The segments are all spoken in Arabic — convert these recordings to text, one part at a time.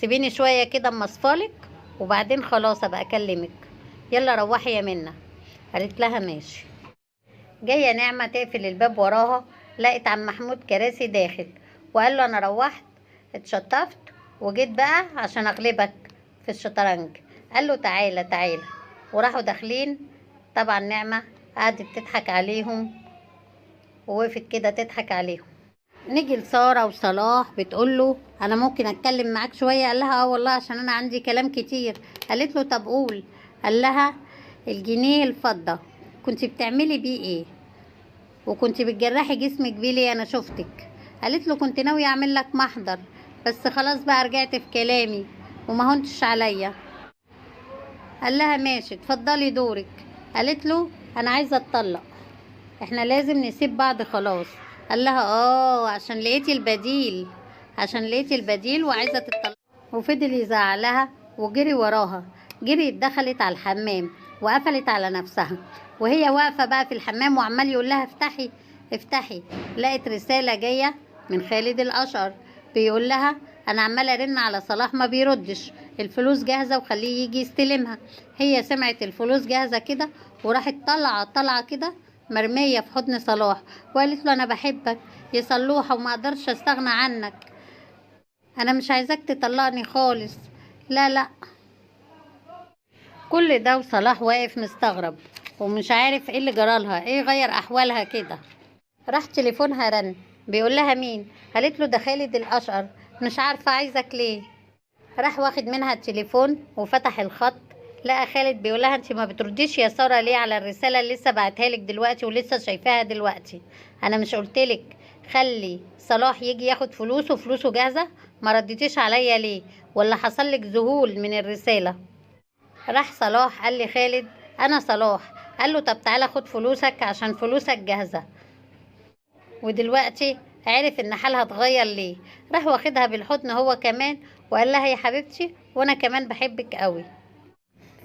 سيبيني شويه كده اما اصفالك وبعدين خلاص ابقى اكلمك. يلا روحي يا منى. قالت لها ماشي. جايه نعمه تقفل الباب وراها، لقت عم محمود كراسي داخل وقال له انا روحت اتشطفت وجيت بقى عشان اغلبك في الشطرنج. قال له تعالى تعالى. وراحوا داخلين. طبعا نعمه قعدت تضحك عليهم ووقفت كده تضحك عليهم. نيجي لساره وصلاح بتقول له انا ممكن اتكلم معاك شويه؟ قال لها اه والله عشان انا عندي كلام كتير. قالت له طب قول. قال لها الجنيه الفضه كنت بتعملي بيه ايه وكنت بتجرحي جسمك بيه ليه؟ انا شفتك. قالت له كنت ناويه اعمل لك محضر بس خلاص بقى رجعت في كلامي وما هنتش عليا. قال لها ماشي اتفضلي دورك. قالت له انا عايزه اتطلق، احنا لازم نسيب بعض خلاص. قال لها اه عشان لقيتي البديل، عشان لقيتي البديل وعايزه تطلق. وفضل يزعلها وجري وراها. جريت دخلت على الحمام وقفلت على نفسها. وهي واقفه بقى في الحمام وعمال يقول لها افتحي افتحي، لقت رساله جايه من خالد الاشقر بيقول لها انا عماله ارن على صلاح ما بيردش، الفلوس جاهزه وخليه يجي يستلمها. هي سمعت الفلوس جاهزه كده وراحت طالعه كده مرميه في حضن صلاح وقالت له انا بحبك يا صلوحه وما اقدرش استغنى عنك، انا مش عايزاك تطلقني خالص، لا لا. كل ده وصلاح واقف مستغرب ومش عارف ايه اللي جرالها، ايه غير احوالها كده. راح تليفونها رن بيقول لها مين؟ قالت له ده خالد الاشقر، مش عارفه عايزك ليه. راح واخد منها التليفون وفتح الخط، لقى خالد بيقول لها انت ما بترديش يا ساره ليه على الرساله اللي لسه بعتها لك دلوقتي ولسه شايفاها دلوقتي؟ انا مش قلتلك خلي صلاح يجي ياخد فلوسه، فلوسه جاهزه؟ ما رديتيش عليا ليه؟ ولا حصل لك ذهول من الرساله؟ راح صلاح قال لي خالد انا صلاح. قال له طب تعالى خد فلوسك عشان فلوسك جاهزه. ودلوقتي عرف ان حالها اتغير ليه. راح واخدها بالحضن هو كمان وقال لها يا حبيبتي وانا كمان بحبك قوي.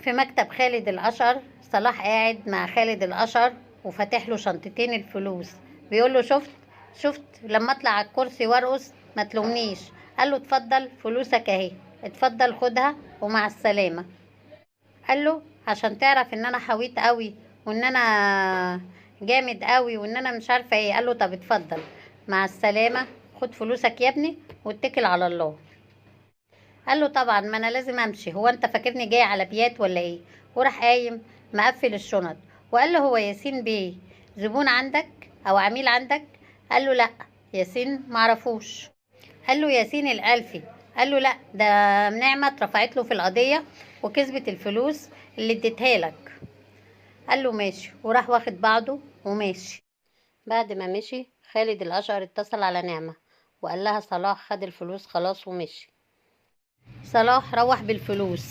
في مكتب خالد الاشقر صلاح قاعد مع خالد الاشقر وفاتح له شنطتين الفلوس، بيقول له شفت لما اطلع على الكرسي وارقص ما تلومنيش. قال له اتفضل فلوسك اهي، اتفضل خدها ومع السلامه. قال له عشان تعرف ان انا حويت قوي وان انا جامد قوي وان انا مش عارفه ايه. قال له طب اتفضل مع السلامه، خد فلوسك يا ابني واتكل على الله. قال له طبعا ما انا لازم امشي، هو انت فاكرني جاي على بيات ولا ايه؟ وراح قايم مقفل الشنط وقال له هو ياسين بيه زبون عندك او عميل عندك؟ قال له لا ياسين معرفوش. قال له ياسين الألفي؟ قال له لا ده نعمة اترفعت له في القضية وكسبت الفلوس اللي اديتها لك. قال له ماشي وراح واخد بعضه وماشي. بعد ما مشي خالد الأشقر اتصل على نعمة وقال لها صلاح خد الفلوس خلاص ومشي. صلاح روح بالفلوس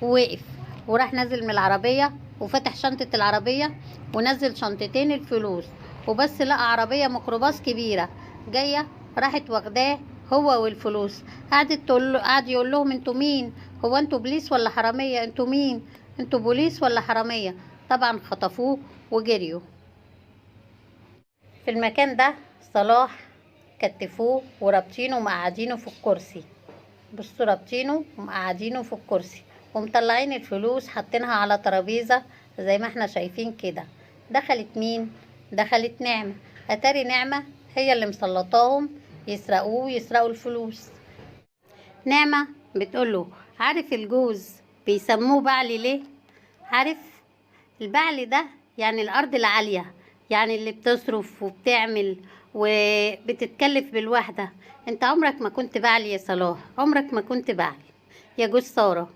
ووقف وراح نزل من العربية وفتح شنطة العربية ونزل شنطتين الفلوس وبس لقى عربية ميكروباص كبيرة جاية، راحت واخداه هو والفلوس. قعد يقول لهم انتوا مين؟ هو انتوا بوليس ولا حرامية؟ انتوا مين؟ انتوا بوليس ولا حرامية؟ طبعا خطفوه وجريوا. في المكان ده صلاح كتفوه ورابطينه ومقعدينه في الكرسي، بصوا رابطينه ومقعدينه في الكرسي ومطلعين الفلوس حاطينها على ترابيزه زي ما احنا شايفين كده. دخلت مين؟ دخلت نعمه. اتاري نعمه هي اللي مسلطاهم يسرقوا الفلوس. نعمه بتقوله عارف الجوز بيسموه بعلي ليه؟ عارف البعل ده يعني الارض العاليه، يعني اللي بتصرف وبتعمل وبتتكلف بالوحده. انت عمرك ما كنت بعل يا صلاح، عمرك ما كنت بعل يا جوز ساره.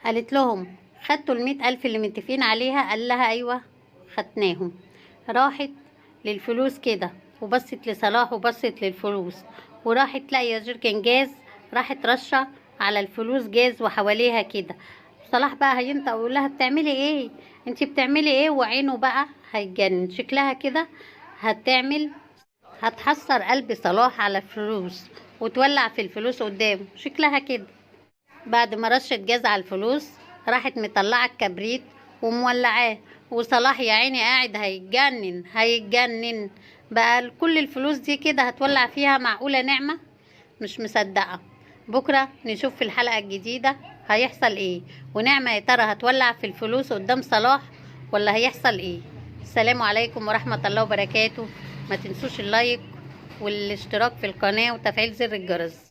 قالت لهم خدتوا 100,000 اللي متفقين عليها؟ قال لها ايوه خدناهم. راحت للفلوس كده وبصت لصلاح وبصت للفلوس وراحت لاقيه جركن جاز، راحت رشه على الفلوس جاز وحواليها كده. صلاح بقى هينطق ويقول لها بتعملي ايه؟ انتي بتعملي ايه؟ وعينه بقى هيتجنن شكلها كده، هتحسر قلب صلاح على الفلوس وتولع في الفلوس قدامه شكلها كده. بعد ما رشت جاز على الفلوس راحت مطلعه الكبريت ومولعاه، وصلاح يا عيني قاعد هيتجنن بقى. كل الفلوس دي كده هتولع فيها؟ معقوله نعمه؟ مش مصدقة. بكرة نشوف في الحلقة الجديدة هيحصل ايه، ونعمة يا ترى هتولع في الفلوس قدام صلاح ولا هيحصل ايه. السلام عليكم ورحمة الله وبركاته. ما تنسوش اللايك والاشتراك في القناة وتفعيل زر الجرس.